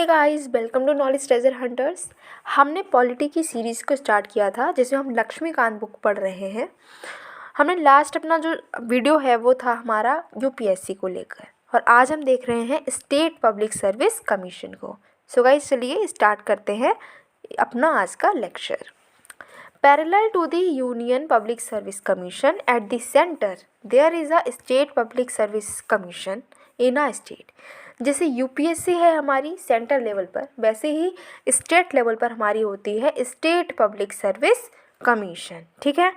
Hey guys, welcome to knowledge treasure hunters. हमने polity की series को स्टार्ट किया था जिसमें हम लक्ष्मीकांत बुक पढ़ रहे हैं। हमने लास्ट अपना जो वीडियो है वो था हमारा यूपीएससी को लेकर, और आज हम देख रहे हैं स्टेट पब्लिक सर्विस कमीशन को। सो गाइस, चलिए स्टार्ट करते हैं अपना आज का lecture. Parallel to the Union Public Service Commission, at the center there is a State Public Service Commission in a state। जैसे यूपीएससी है हमारी सेंटर लेवल पर, वैसे ही स्टेट लेवल पर हमारी होती है स्टेट पब्लिक सर्विस कमीशन। ठीक है,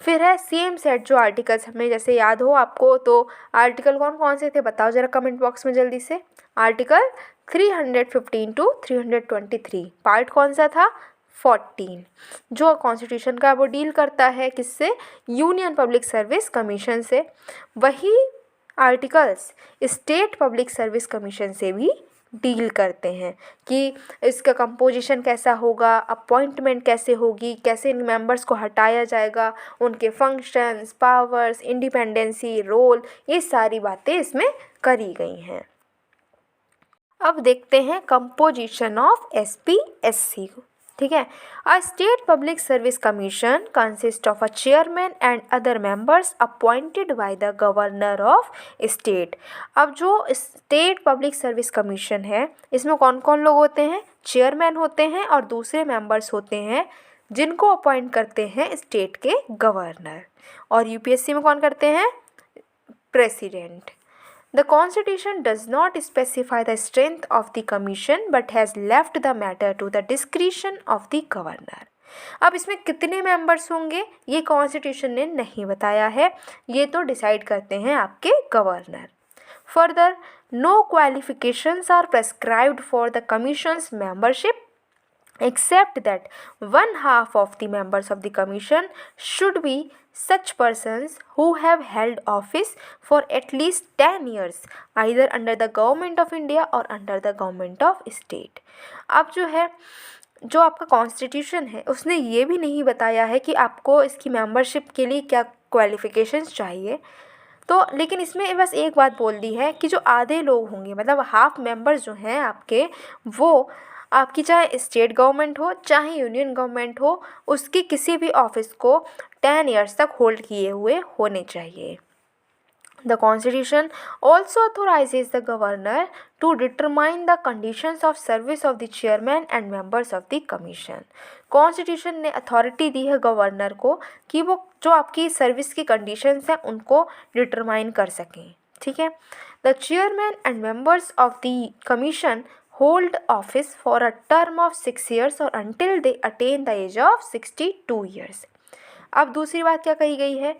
फिर है सेम सेट जो आर्टिकल्स हमें जैसे याद हो आपको, तो आर्टिकल कौन कौन से थे बताओ ज़रा कमेंट बॉक्स में जल्दी से। आर्टिकल 315 टू 323, पार्ट कौन सा था? 14, जो कॉन्स्टिट्यूशन का वो डील करता है किससे? यूनियन पब्लिक सर्विस कमीशन से। वही articles state public service commission से भी डील करते हैं कि इसका कंपोजिशन कैसा होगा, अपॉइंटमेंट कैसे होगी, कैसे इन मेंबर्स को हटाया जाएगा, उनके फंक्शंस, पावर्स, इंडिपेंडेंसी, रोल, ये सारी बातें इसमें करी गई हैं। अब देखते हैं कंपोजिशन ऑफ एसपीएससी को। ठीक है, a state public service commission consist of a chairman and other members appointed by the governor of state. अब जो स्टेट पब्लिक सर्विस कमीशन है इसमें कौन कौन लोग होते हैं? चेयरमैन होते हैं और दूसरे मेंबर्स होते हैं जिनको अपॉइंट करते हैं स्टेट के गवर्नर। और यूपीएससी में कौन करते हैं? President. The Constitution does not specify the strength of the commission but has left the matter to the discretion of the governor। अब इसमें कितने मेंबर्स होंगे ये कॉन्स्टिट्यूशन ने नहीं बताया है, ये तो डिसाइड करते हैं आपके governor. Further, no qualifications are prescribed for the commission's membership except that one half of the members of the commission should be such persons who have held office for at least 10 years either under the government of India or under the government of state। अब जो है जो आपका constitution है उसने ये भी नहीं बताया है कि आपको इसकी मेंबरशिप के लिए क्या क्वालिफिकेशंस चाहिए, तो लेकिन इसमें बस एक बात बोल दी है कि जो आधे लोग होंगे, मतलब हाफ मेंबर्स जो हैं आपके, वो आपकी चाहे स्टेट गवर्नमेंट हो चाहे यूनियन गवर्नमेंट हो, उसकी किसी भी ऑफिस को 10 ईयर्स तक होल्ड किए हुए होने चाहिए। The Constitution also authorizes the governor to determine the conditions of service of the chairman and members of the commission। Constitution ने अथॉरिटी दी है गवर्नर को कि वो जो आपकी सर्विस की कंडीशंस हैं उनको डिटरमाइन कर सकें। ठीक है, The chairman and members of the commission hold office for a term of 6 years or until they attain the age of 62 years। अब दूसरी बात क्या कही गई है?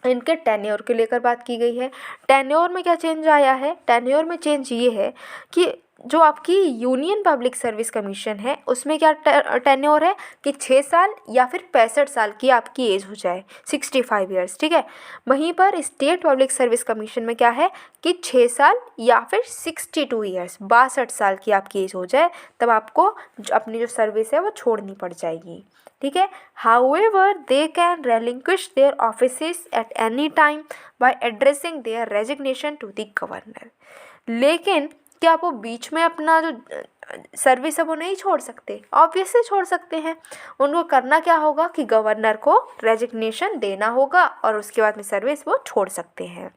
इनके टेन्योर को लेकर बात की गई है। टेन्योर में क्या चेंज आया है? टेन्योर में चेंज ये है कि जो आपकी यूनियन पब्लिक सर्विस कमीशन है उसमें क्या टेन्योर है कि 6 साल या फिर 65 साल की आपकी एज हो जाए, 65 ईयर्स। ठीक है, वहीं पर स्टेट पब्लिक सर्विस कमीशन में क्या है कि 6 साल या फिर 62 ईयर्स, 62 साल की आपकी एज हो जाए तब आपको अपनी जो सर्विस है वो छोड़नी पड़ जाएगी। ठीक है, however they can relinquish their offices at any time by addressing their resignation to the governor। लेकिन क्या वो बीच में अपना जो सर्विस है वो नहीं छोड़ सकते? ऑब्वियसली छोड़ सकते हैं। उनको करना क्या होगा कि गवर्नर को रेजिग्नेशन देना होगा और उसके बाद में सर्विस वो छोड़ सकते हैं।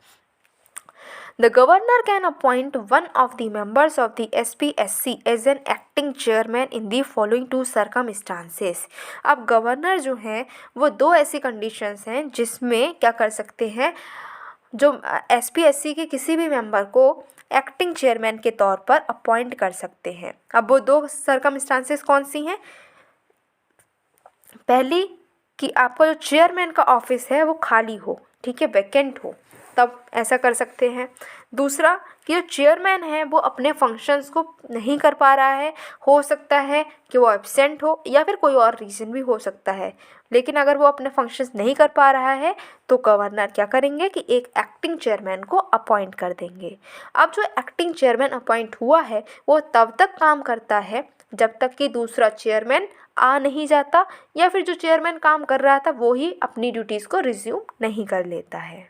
The governor can appoint one of the members of the SPSC as an acting chairman in the following two circumstances। अब गवर्नर जो हैं वो दो ऐसी कंडीशंस हैं जिसमें क्या कर सकते हैं, जो SPSC के किसी भी मेंबर को एक्टिंग चेयरमैन के तौर पर अपॉइंट कर सकते हैं। अब वो दो सर्कमस्टांसेस कौन सी हैं? पहली कि आपका जो चेयरमैन का ऑफिस है वो खाली हो, ठीक है, वैकेंट हो, तब ऐसा कर सकते हैं। दूसरा कि जो चेयरमैन है वो अपने फंक्शंस को नहीं कर पा रहा है, हो सकता है कि वो एब्सेंट हो या फिर कोई और रीज़न भी हो सकता है, लेकिन अगर वो अपने फंक्शंस नहीं कर पा रहा है तो गवर्नर क्या करेंगे कि एक एक्टिंग चेयरमैन को अपॉइंट कर देंगे। अब जो एक्टिंग चेयरमैन अपॉइंट हुआ है वो तब तक काम करता है जब तक कि दूसरा चेयरमैन आ नहीं जाता या फिर जो चेयरमैन काम कर रहा था वो ही अपनी ड्यूटीज़ को रिज्यूम नहीं कर लेता है।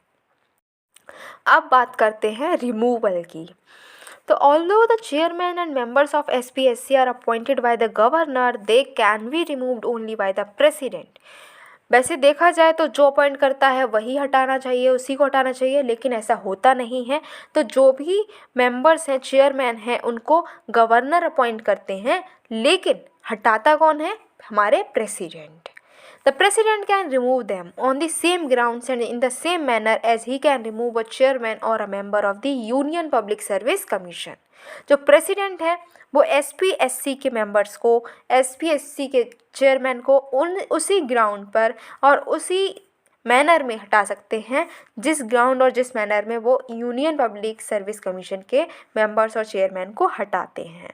अब बात करते हैं रिमूवल की। तो although the chairman and members of SPSC are appointed by the governor, they can be removed only by the president. वैसे देखा जाए तो जो अपॉइंट करता है वही हटाना चाहिए, उसी को हटाना चाहिए, लेकिन ऐसा होता नहीं है। तो जो भी मेंबर्स हैं, चेयरमैन हैं, उनको गवर्नर अपॉइंट करते हैं, लेकिन हटाता कौन है? हमारे president. The president can remove them on the same grounds and in the same manner as he can remove a chairman or a member of the Union Public Service Commission। जो president है वो SPSC के members को, SPSC के chairman को उसी ground पर और उसी मैनर में हटा सकते हैं जिस ग्राउंड और जिस मैनर में वो यूनियन पब्लिक सर्विस कमीशन के मेंबर्स और चेयरमैन को हटाते हैं।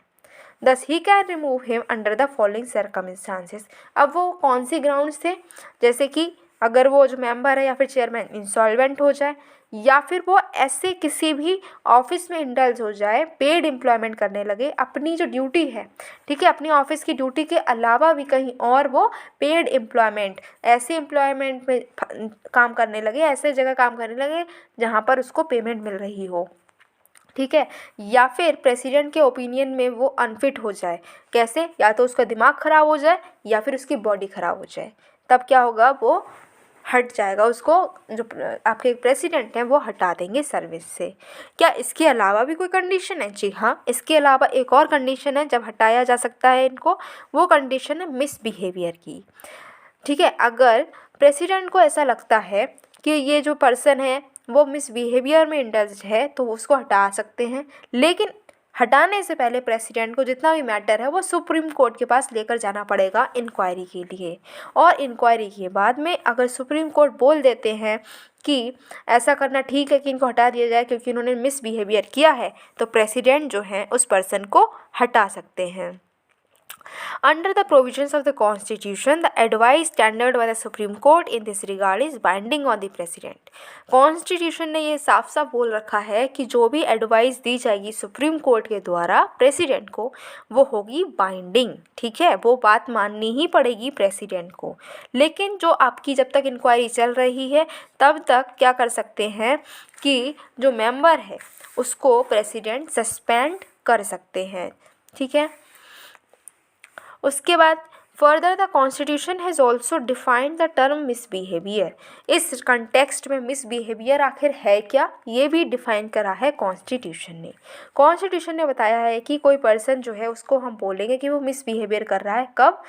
Thus he can remove him under the following circumstances। अब वो कौन सी ग्राउंड्स थे? जैसे कि अगर वो जो मेंबर है या फिर चेयरमैन इंसॉल्वेंट हो जाए, या फिर वो ऐसे किसी भी ऑफिस में इंडल्ज हो जाए, पेड एम्प्लॉयमेंट करने लगे, अपनी जो ड्यूटी है, ठीक है, अपनी ऑफिस की ड्यूटी के अलावा भी कहीं और वो पेड एम्प्लॉयमेंट, ऐसे एम्प्लॉयमेंट में काम करने लगे, ऐसे जगह काम करने लगे जहाँ पर उसको पेमेंट मिल रही हो, ठीक है, या फिर प्रेसिडेंट के ओपिनियन में वो अनफिट हो जाए। कैसे? या तो उसका दिमाग ख़राब हो जाए या फिर उसकी बॉडी ख़राब हो जाए, तब क्या होगा? वो हट जाएगा, उसको जो आपके प्रेसिडेंट हैं वो हटा देंगे सर्विस से। क्या इसके अलावा भी कोई कंडीशन है? जी हाँ, इसके अलावा एक और कंडीशन है जब हटाया जा सकता है इनको, वो कंडीशन है मिसबिहेवियर की। ठीक है, अगर प्रेसिडेंट को ऐसा लगता है कि ये जो पर्सन है वो मिसबिहेवियर में इंडल्ज है तो उसको हटा सकते हैं, लेकिन हटाने से पहले प्रेसिडेंट को जितना भी मैटर है वो सुप्रीम कोर्ट के पास लेकर जाना पड़ेगा इंक्वायरी के लिए। और इंक्वायरी के बाद में अगर सुप्रीम कोर्ट बोल देते हैं कि ऐसा करना ठीक है कि इनको हटा दिया जाए क्योंकि इन्होंने मिसबिहेवियर किया है, तो प्रेसिडेंट जो हैं उस पर्सन को हटा सकते हैं। Under the provisions of the Constitution, the advice tendered by the Supreme Court in this regard is binding on the President। Constitution ने ये साफ साफ बोल रखा है कि जो भी एडवाइस दी जाएगी सुप्रीम कोर्ट के द्वारा प्रेसिडेंट को वो होगी बाइंडिंग। ठीक है, वो बात माननी ही पड़ेगी प्रेसिडेंट को। लेकिन जो आपकी जब तक इंक्वायरी चल रही है तब तक क्या कर सकते हैं कि जो मेंबर है उसको प्रेसिडेंट सस्पेंड कर सकते हैं। ठीक है, उसके बाद further the constitution has also defined the term misbehaviour. इस कंटेक्स्ट में मिसबिहेवियर आखिर है क्या, ये भी डिफाइन करा है कॉन्स्टिट्यूशन ने। कॉन्स्टिट्यूशन ने बताया है कि कोई पर्सन जो है उसको हम बोलेंगे कि वो मिसबिहेवियर कर रहा है कब?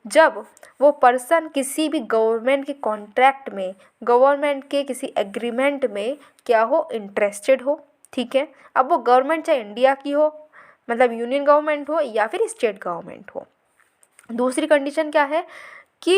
जब वो पर्सन किसी भी गवर्नमेंट के कॉन्ट्रैक्ट में, गवर्नमेंट के किसी एग्रीमेंट में क्या हो, इंटरेस्टेड हो। ठीक है, अब वो गवर्नमेंट चाहे इंडिया की हो, मतलब यूनियन गवर्नमेंट हो या फिर स्टेट गवर्नमेंट हो। दूसरी कंडीशन क्या है कि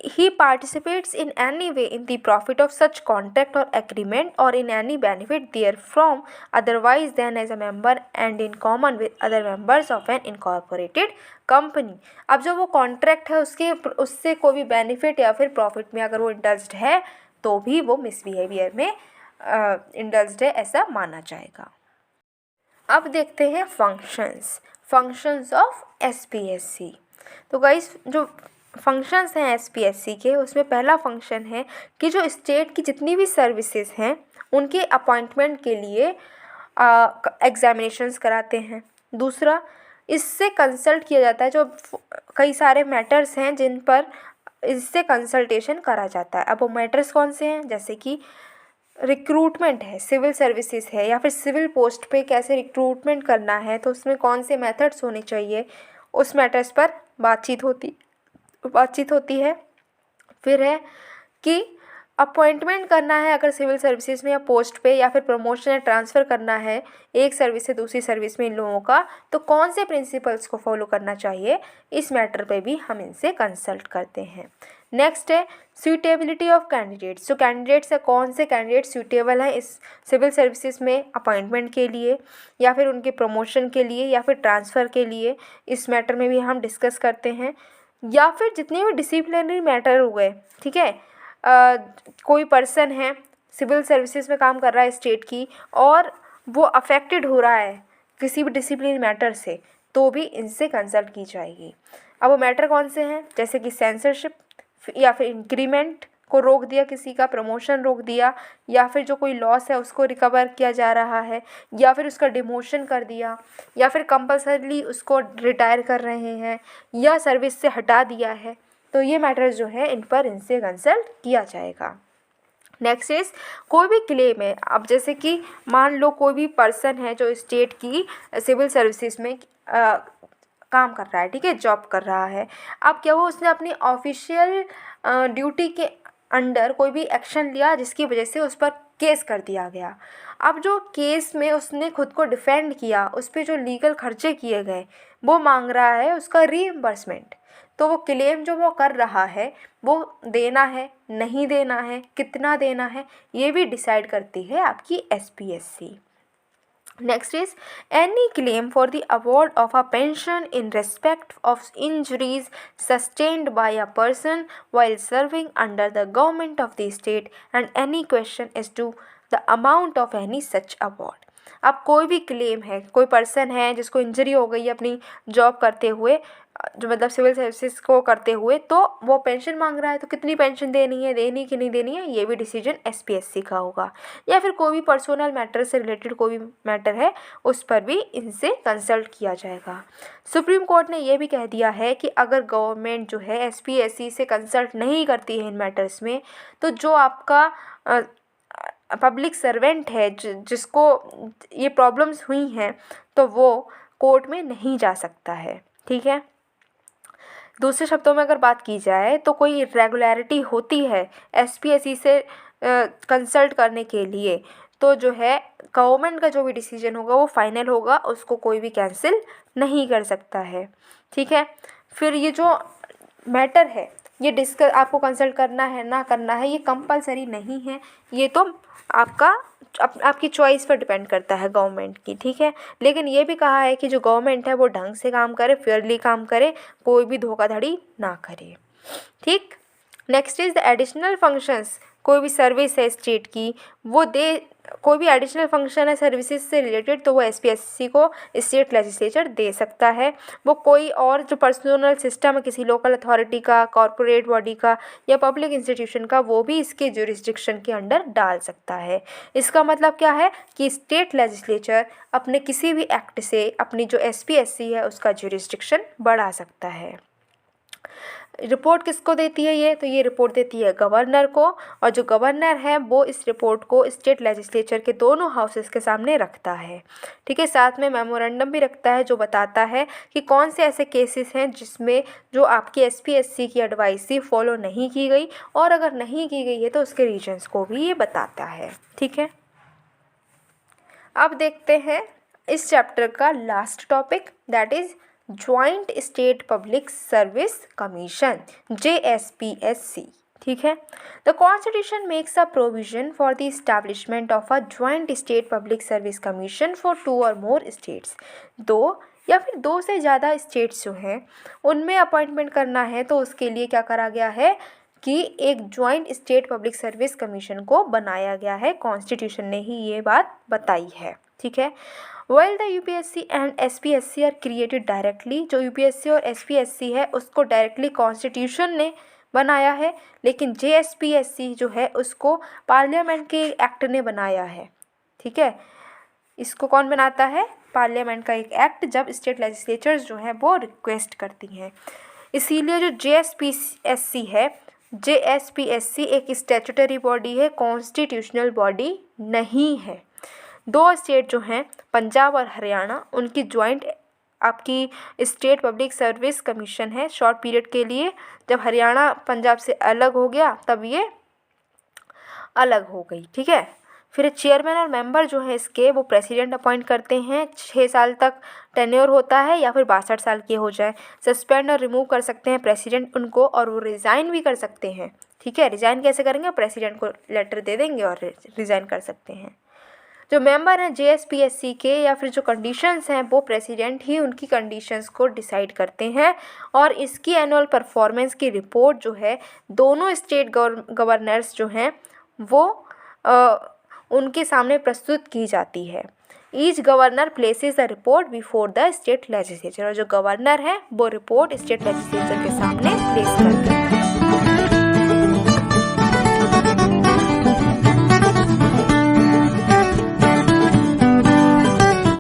he participates in any way in the profit of such contract और एग्रीमेंट और in any benefit therefrom otherwise than as a member and in common with other members of an incorporated company. अब जो वो contract है उससे कोई भी benefit या फिर प्रॉफिट में अगर वो इंडल्ज्ड है तो भी वो मिसबिहेवियर में इंडल्ज्ड है, ऐसा माना जाएगा। अब देखते हैं फंक्शंस ऑफ SPSC। तो गाइस जो फंक्शंस हैं SPSC के, उसमें पहला फंक्शन है कि जो स्टेट की जितनी भी सर्विसेज हैं उनके अपॉइंटमेंट के लिए एग्जामिनेशंस कराते हैं। दूसरा, इससे कंसल्ट किया जाता है, जो कई सारे मैटर्स हैं जिन पर इससे कंसल्टेशन करा जाता है। अब वो मैटर्स कौन से हैं? जैसे कि रिक्रूटमेंट है, सिविल सर्विसेज है, या फिर सिविल पोस्ट पे कैसे रिक्रूटमेंट करना है तो उसमें कौन से मेथड्स होने चाहिए, उस मैटर्स पर बातचीत होती है। फिर है कि अपॉइंटमेंट करना है अगर सिविल सर्विसेज में या पोस्ट पे, या फिर प्रमोशन या ट्रांसफ़र करना है एक सर्विस से दूसरी सर्विस में इन लोगों का, तो कौन से प्रिंसिपल्स को फॉलो करना चाहिए, इस मैटर पे भी हम इनसे कंसल्ट करते हैं। नेक्स्ट है सूटेबिलिटी ऑफ कैंडिडेट्स। जो कैंडिडेट्स है, कौन से कैंडिडेट सूटेबल हैं इस सिविल सर्विसेज में अपॉइंटमेंट के लिए या फिर उनके प्रमोशन के लिए या फिर ट्रांसफ़र के लिए, इस मैटर में भी हम डिस्कस करते हैं। या फिर जितने भी डिसिप्लिनरी मैटर हो गए, ठीक है, कोई पर्सन है सिविल सर्विसेज में काम कर रहा है स्टेट की और वो अफेक्टेड हो रहा है किसी भी डिसिप्लिनरी मैटर से, तो भी इनसे कंसल्ट की जाएगी। अब वो मैटर कौन से हैं? जैसे कि सेंसरशिप या फिर इंक्रीमेंट, को रोक दिया, किसी का प्रमोशन रोक दिया, या फिर जो कोई लॉस है उसको रिकवर किया जा रहा है, या फिर उसका डिमोशन कर दिया, या फिर कंपल्सरीली उसको रिटायर कर रहे हैं, या सर्विस से हटा दिया है, तो ये मैटर्स जो है इन पर इनसे कंसल्ट किया जाएगा। नेक्स्ट इज कोई भी क्लेम है। अब जैसे कि मान लो कोई भी पर्सन है जो स्टेट की सिविल सर्विसेज में काम कर रहा है, ठीक है, जॉब कर रहा है। अब क्या हुआ, उसने अपनी ऑफिशियल ड्यूटी के अंडर कोई भी एक्शन लिया जिसकी वजह से उस पर केस कर दिया गया। अब जो केस में उसने खुद को डिफेंड किया, उस पर जो लीगल खर्चे किए गए, वो मांग रहा है उसका रीइंबर्समेंट। तो वो क्लेम जो वो कर रहा है वो देना है, नहीं देना है, कितना देना है, ये भी डिसाइड करती है आपकी SPSC। Next is any claim for the award of a pension in respect of injuries sustained by a person while serving under the government of the state, and any question as to the amount of any such award। अब कोई भी claim है, कोई person है जिसको injury हो गई है अपनी जॉब करते हुए, जो मतलब सिविल सर्विसेज को करते हुए, तो वो पेंशन मांग रहा है, तो कितनी पेंशन देनी है, देनी कि नहीं देनी है, ये भी डिसीजन SPSC का होगा। या फिर कोई भी पर्सनल मैटर से रिलेटेड कोई भी मैटर है उस पर भी इनसे कंसल्ट किया जाएगा। सुप्रीम कोर्ट ने ये भी कह दिया है कि अगर गवर्नमेंट जो है SPSC से कंसल्ट नहीं करती है इन मैटर्स में, तो जो आपका पब्लिक सर्वेंट है जिसको ये प्रॉब्लम्स हुई हैं, तो वो कोर्ट में नहीं जा सकता है, ठीक है। दूसरे शब्दों में अगर बात की जाए तो कोई इरेगुलरिटी होती है SPSC से कंसल्ट करने के लिए, तो जो है गवर्नमेंट का जो भी डिसीजन होगा वो फाइनल होगा, उसको कोई भी कैंसिल नहीं कर सकता है, ठीक है। फिर ये जो मैटर है ये डिस्कस आपको कंसल्ट करना है ना करना है, ये कंपलसरी नहीं है, ये तो आपकी चॉइस पर डिपेंड करता है गवर्नमेंट की, ठीक है। लेकिन ये भी कहा है कि जो गवर्नमेंट है वो ढंग से काम करे, फेयरली काम करे, कोई भी धोखाधड़ी ना करे, ठीक। Next is the additional functions. कोई भी सर्विस है स्टेट की, वो कोई भी एडिशनल फंक्शन है सर्विसेज से रिलेटेड, तो वो SPSC को स्टेट लेजिस्लेचर दे सकता है। वो कोई और जो पर्सनल सिस्टम है किसी लोकल अथॉरिटी का, कॉरपोरेट बॉडी का या पब्लिक इंस्टीट्यूशन का, वो भी इसके ज्यूरिसडिक्शन के अंडर डाल सकता है। इसका मतलब क्या है कि स्टेट लेजिस्लेचर अपने किसी भी एक्ट से अपनी जो SPSC है उसका ज्यूरिसडिक्शन बढ़ा सकता है। रिपोर्ट किसको देती है ये, तो ये रिपोर्ट देती है गवर्नर को, और जो गवर्नर है वो इस रिपोर्ट को स्टेट लेजिस्लेचर के दोनों हाउसेस के सामने रखता है, ठीक है। साथ में मेमोरेंडम भी रखता है जो बताता है कि कौन से ऐसे केसेस हैं जिसमें जो आपकी SPSC की एडवाइस थी फॉलो नहीं की गई, और अगर नहीं की गई है तो उसके रीजंस को भी ये बताता है, ठीक है। अब देखते हैं इस चैप्टर का last topic, that is joint state public service commission JSPSC, ठीक है। The constitution makes a provision for the establishment of a joint state public service commission for 2 और मोर स्टेट्स। 2 या फिर 2 से ज़्यादा स्टेट्स जो हैं उनमें अपॉइंटमेंट करना है, तो उसके लिए क्या करा गया है कि एक joint state public service commission को बनाया गया है। कॉन्स्टिट्यूशन ने ही ये बात बताई है, ठीक है। While the UPSC and SPSC are created directly, जो UPSC और SPSC है उसको डायरेक्टली कॉन्स्टिट्यूशन ने बनाया है, लेकिन JSPSC जो है उसको पार्लियामेंट के एक्ट ने बनाया है, ठीक है। इसको कौन बनाता है, पार्लियामेंट का एक एक्ट, जब स्टेट लेजिस्लेचर्स जो हैं वो रिक्वेस्ट करती हैं। इसीलिए जो JSPSC है, JSPSC एक स्टैट्यूटरी बॉडी है, कॉन्स्टिट्यूशनल बॉडी नहीं है। 2 स्टेट जो हैं पंजाब और हरियाणा, उनकी ज्वाइंट आपकी स्टेट पब्लिक सर्विस कमीशन है शॉर्ट पीरियड के लिए। जब हरियाणा पंजाब से अलग हो गया तब ये अलग हो गई, ठीक है। फिर चेयरमैन और मेंबर जो है इसके वो प्रेसिडेंट अपॉइंट करते हैं, 6 साल तक टेन्योर होता है या फिर 62 साल के हो जाए। सस्पेंड और रिमूव कर सकते हैं प्रेसिडेंट उनको, और वो रिज़ाइन भी कर सकते हैं, ठीक है। रिज़ाइन कैसे करेंगे, प्रेसिडेंट को लेटर दे देंगे और रिज़ाइन कर सकते हैं। जो मेंबर हैं JSPSC के या फिर जो कंडीशंस हैं वो प्रेसिडेंट ही उनकी कंडीशंस को डिसाइड करते हैं, और इसकी एनुअल परफॉर्मेंस की रिपोर्ट जो है दोनों स्टेट गवर्नर्स जो हैं वो उनके सामने प्रस्तुत की जाती है। Each governor places the report before the state legislature, और जो गवर्नर है वो रिपोर्ट स्टेट लेजिस्लेचर के सामने प्लेस करते हैं।